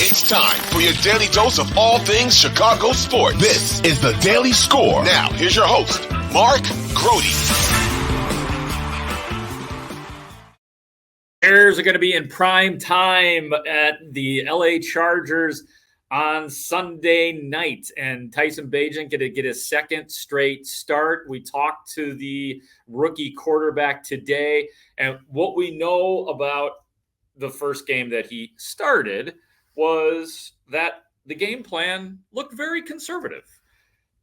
It's time for your daily dose of all things Chicago sports. This is the Daily Score. Now, here's your host, Mark Grote. Bears are going to be in prime time at the LA Chargers on Sunday night, and Tyson Bagent going to get his second straight start. We talked to the rookie quarterback today, and what we know about the first game that he started was that the game plan looked very conservative.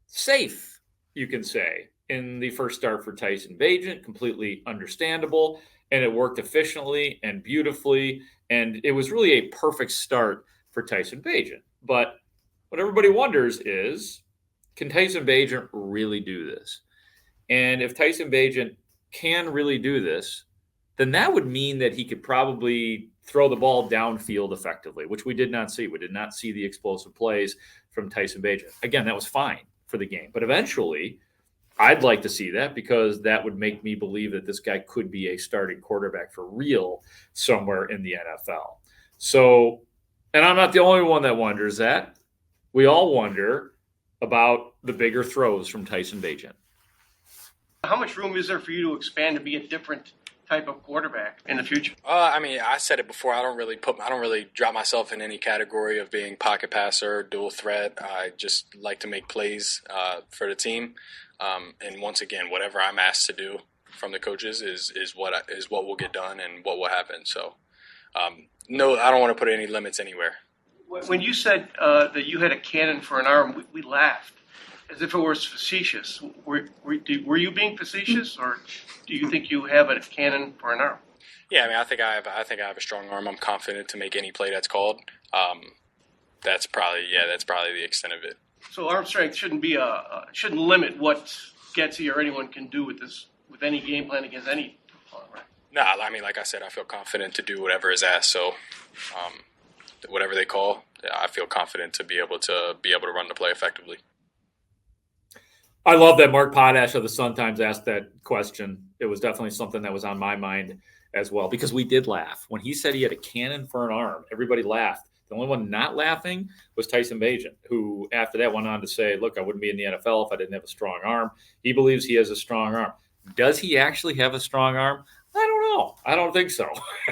Safe, you can say, in the first start for Tyson Bagent, completely understandable, and it worked efficiently and beautifully, and it was really a perfect start for Tyson Bagent. But what everybody wonders is, can Tyson Bagent really do this? And if Tyson Bagent can really do this, then that would mean that he could probably throw the ball downfield effectively, which we did not see. We did not see the explosive plays from Tyson Bagent. Again, that was fine for the game. But eventually, I'd like to see that, because that would make me believe that this guy could be a starting quarterback for real somewhere in the NFL. So, and I'm not the only one that wonders that. We all wonder about the bigger throws from Tyson Bagent. How much room is there for you to expand to be a different type of quarterback in the future? I said it before. I don't really drop myself in any category of being pocket passer, dual threat. I just like to make plays for the team. And once again, whatever I'm asked to do from the coaches is what will get done and what will happen. So, no, I don't want to put any limits anywhere. When you said that you had a cannon for an arm, we laughed as if it was facetious. Were you being facetious, or do you think you have a cannon for an arm? Yeah, I think I have a strong arm. I'm confident to make any play that's called. That's probably the extent of it. So arm strength shouldn't limit what Getsy or anyone can do with any game plan against any opponent, right? No, like I said, I feel confident to do whatever is asked. So, whatever they call, I feel confident to be able to run the play effectively. I love that Mark Potash of the Sun-Times asked that question. It was definitely something that was on my mind as well, because we did laugh. When he said he had a cannon for an arm, everybody laughed. The only one not laughing was Tyson Bagent, who after that went on to say, look, I wouldn't be in the NFL if I didn't have a strong arm. He believes he has a strong arm. Does he actually have a strong arm? I don't know. I don't think so.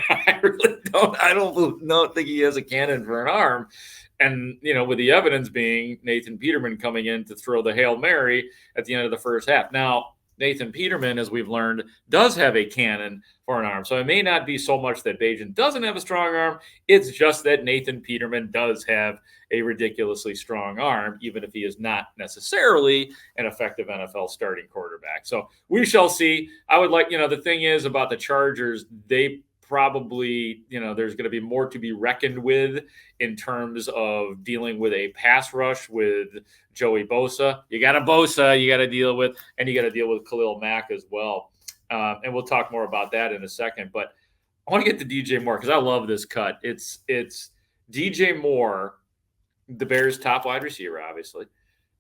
I really don't. I don't think he has a cannon for an arm. And, with the evidence being Nathan Peterman coming in to throw the Hail Mary at the end of the first half. Now, Nathan Peterman, as we've learned, does have a cannon for an arm. So it may not be so much that Bagent doesn't have a strong arm. It's just that Nathan Peterman does have a ridiculously strong arm, even if he is not necessarily an effective NFL starting quarterback. So we shall see. I would like, the thing is about the Chargers, they probably, there's going to be more to be reckoned with in terms of dealing with a pass rush with Joey Bosa. You got a Bosa you got to deal with, and you got to deal with Khalil Mack as well. And we'll talk more about that in a second. But I want to get to DJ Moore, because I love this cut. It's DJ Moore, the Bears' top wide receiver, obviously,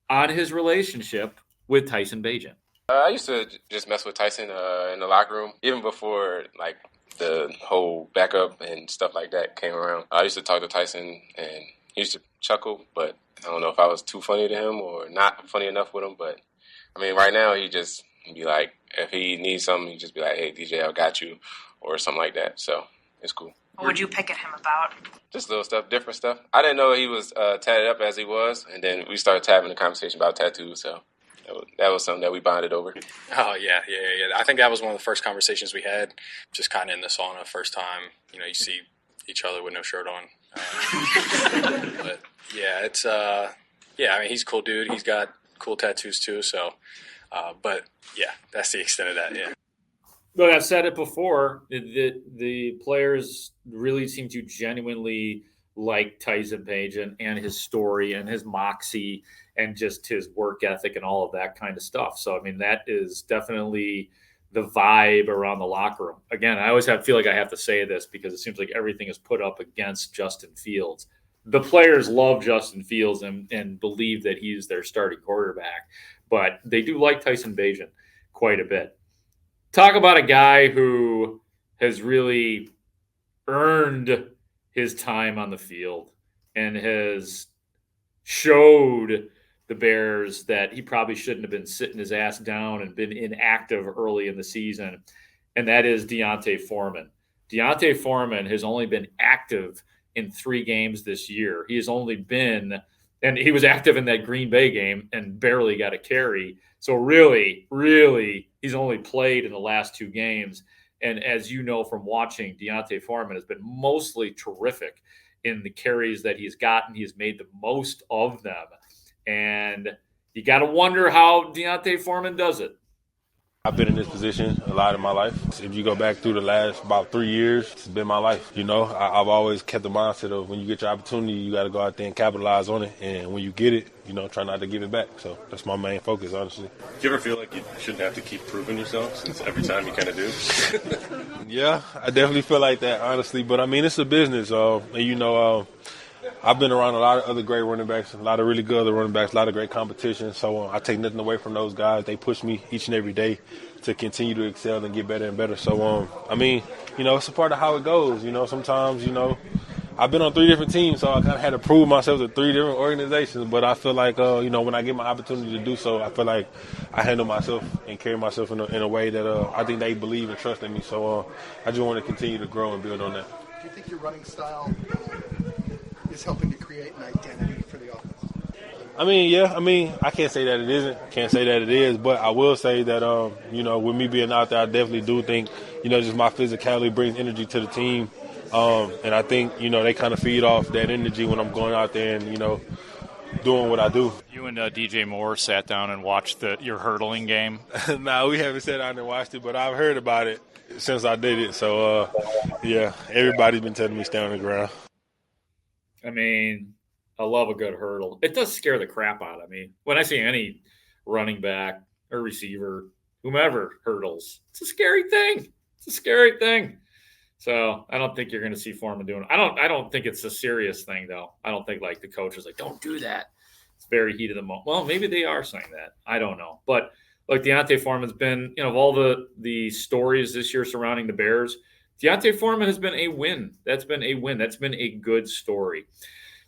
on his relationship with Tyson Bagent. I used to just mess with Tyson in the locker room, even before, the whole backup and stuff like that came around. I used to talk to Tyson, and he used to chuckle, but I don't know if I was too funny to him or not funny enough with him. But, right now he just be like, if he needs something, he just be like, hey, DJ, I got you, or something like that. So it's cool. What would you pick at him about? Just little stuff, different stuff. I didn't know he was tatted up as he was, and then we started having a conversation about tattoos, so that was something that we bonded over. Oh, yeah. I think that was one of the first conversations we had, just kind of in the sauna first time. You see each other with no shirt on. But, yeah, it's he's a cool dude. He's got cool tattoos, too. So, but, yeah, that's the extent of that, yeah. Look, I've said it before. The players really seem to genuinely like Tyson Bagent and his story and his moxie and just his work ethic and all of that kind of stuff. So, that is definitely the vibe around the locker room. Again, I always feel like I have to say this, because it seems like everything is put up against Justin Fields. The players love Justin Fields and believe that he's their starting quarterback, but they do like Tyson Bagent quite a bit. Talk about a guy who has really earned his time on the field and has showed the Bears that he probably shouldn't have been sitting his ass down and been inactive early in the season, and that is Deontay Foreman. Deontay Foreman has only been active in 3 games this year. He has only been – and he was active in that Green Bay game and barely got a carry. So really, he's only played in the last 2 games. And as you know from watching, Deontay Foreman has been mostly terrific in the carries that he's gotten. He has made the most of them. And you got to wonder how Deontay Foreman does it. I've been in this position a lot of my life. If you go back through the last about 3 years, it's been my life. You know, I've always kept the mindset of when you get your opportunity, you got to go out there and capitalize on it. And when you get it, you know, try not to give it back. So that's my main focus, honestly. Do you ever feel like you shouldn't have to keep proving yourself since every time you kind of do? Yeah, I definitely feel like that, honestly. But, I mean, it's a business. And, you know, I've been around a lot of other great running backs, a lot of really good other running backs, a lot of great competition. So I take nothing away from those guys. They push me each and every day to continue to excel and get better and better. So, I mean, you know, it's a part of how it goes. You know, sometimes, you know, I've been on 3 different teams, so I kind of had to prove myself to 3 different organizations. But I feel like, you know, when I get my opportunity to do so, I feel like I handle myself and carry myself in a way that I think they believe and trust in me. So I just want to continue to grow and build on that. Do you think your running style is helping to create an identity for the offense? I mean, yeah. I mean, I can't say that it isn't. Can't say that it is. But I will say that, you know, with me being out there, I definitely do think, you know, just my physicality brings energy to the team. And I think, you know, they kind of feed off that energy when I'm going out there and, you know, doing what I do. You and DJ Moore sat down and watched your hurdling game? No, we haven't sat down and watched it, but I've heard about it since I did it. So, yeah, everybody's been telling me stay on the ground. I mean, I love a good hurdle. It does scare the crap out of me. When I see any running back or receiver, whomever hurdles, it's a scary thing. It's a scary thing. So I don't think you're going to see Foreman doing it. I don't think it's a serious thing, though. I don't think, like, the coach is like, don't do that. It's very heat of the moment. Well, maybe they are saying that. I don't know. But, like, Deontay Foreman's been, you know, of all the stories this year surrounding the Bears, Deontay Foreman has been a win. That's been a win. That's been a good story.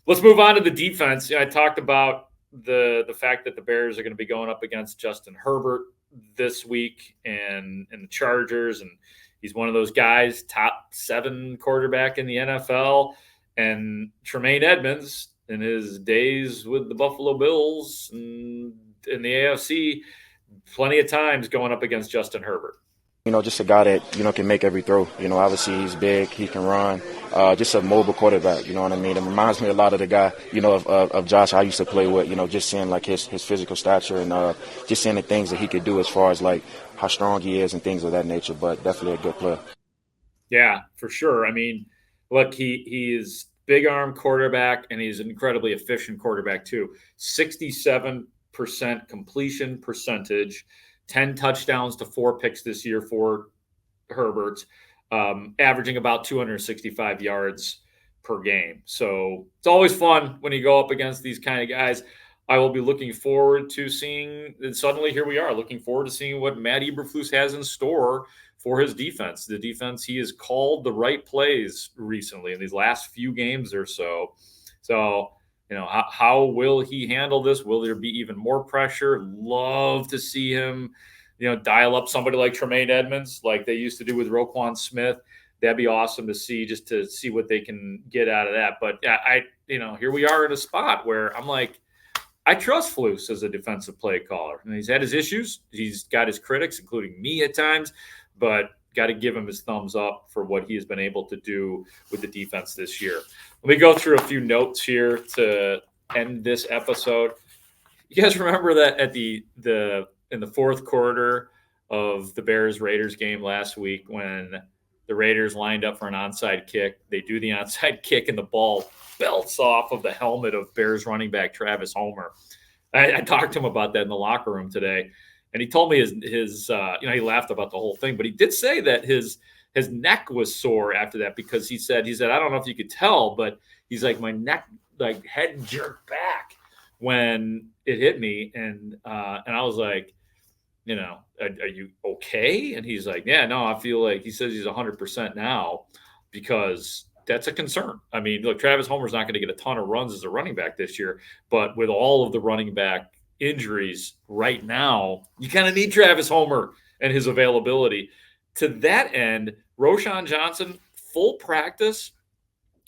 Let's move on to the defense. I talked about the fact that the Bears are going to be going up against Justin Herbert this week and the Chargers, and he's one of those guys, top 7 quarterback in the NFL. And Tremaine Edmonds, in his days with the Buffalo Bills and in the AFC, plenty of times going up against Justin Herbert. You know, just a guy that, you know, can make every throw. You know, obviously he's big, he can run, just a mobile quarterback, you know what I mean? It reminds me a lot of the guy, you know, of Josh I used to play with, you know, just seeing like his physical stature and just seeing the things that he could do as far as like how strong he is and things of that nature, but definitely a good player. Yeah, for sure. I mean, look, he is big arm quarterback and he's an incredibly efficient quarterback too. 67% completion percentage. 10 touchdowns to 4 picks this year for Herbert, averaging about 265 yards per game. So it's always fun when you go up against these kind of guys. I will be looking forward to seeing, and suddenly here we are, looking forward to seeing what Matt Eberflus has in store for his defense. The defense, he has called the right plays recently in these last few games or so. So, you know, how will he handle this? Will there be even more pressure? Love to see him, you know, dial up somebody like Tremaine Edmonds, like they used to do with Roquan Smith. That'd be awesome to see, just to see what they can get out of that. But you know, here we are in a spot where I'm like, I trust Flus as a defensive play caller. And he's had his issues. He's got his critics, including me at times, but got to give him his thumbs up for what he has been able to do with the defense this year. Let me go through a few notes here to end this episode. You guys remember that at in the fourth quarter of the Bears-Raiders game last week when the Raiders lined up for an onside kick? They do the onside kick and the ball belts off of the helmet of Bears running back Travis Homer. I talked to him about that in the locker room today, and he told me his you know, he laughed about the whole thing, but he did say that his neck was sore after that because he said, I don't know if you could tell, but he's like, my neck, like, head jerked back when it hit me. And I was like, you know, are you okay? And he's like, yeah, no, I feel like, he says he's 100% now because that's a concern. I mean, look, Travis Homer's not going to get a ton of runs as a running back this year, but with all of the running back injuries right now, you kind of need Travis Homer and his availability. To that end, Roschon Johnson, full practice,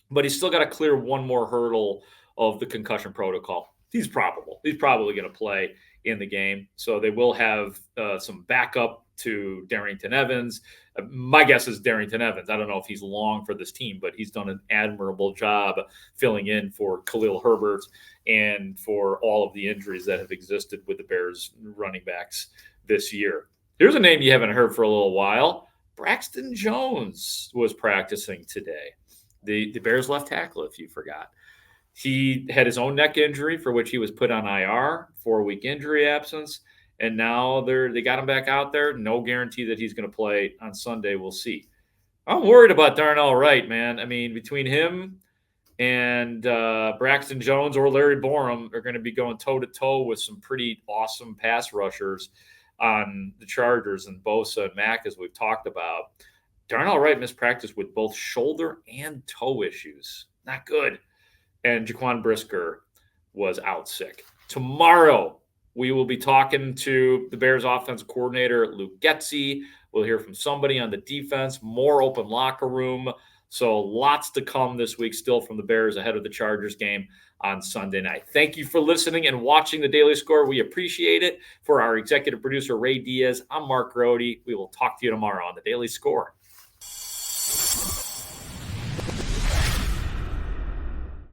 but he's still got to clear one more hurdle of the concussion protocol. He's probably going to play in the game. So they will have some backup to Darrington Evans. My guess is Darrington Evans. I don't know if he's long for this team, but he's done an admirable job filling in for Khalil Herbert and for all of the injuries that have existed with the Bears running backs this year. Here's a name you haven't heard for a little while. Braxton Jones was practicing today. The Bears left tackle, if you forgot. He had his own neck injury for which he was put on IR, 4-week injury absence, and now they got him back out there. No guarantee that he's going to play on Sunday. We'll see. I'm worried about Darnell Wright, man. I mean, between him and Braxton Jones or Larry Borum are going to be going toe-to-toe with some pretty awesome pass rushers on the Chargers and Bosa and Mack, as we've talked about. Darnell Wright missed practice with both shoulder and toe issues. Not good. And Jaquan Brisker was out sick. Tomorrow, we will be talking to the Bears offensive coordinator, Luke Getsy. We'll hear from somebody on the defense, more open locker room. So lots to come this week still from the Bears ahead of the Chargers game on Sunday night. Thank you for listening and watching the Daily Score. We appreciate it. For our executive producer, Ray Diaz, I'm Mark Grote. We will talk to you tomorrow on the Daily Score.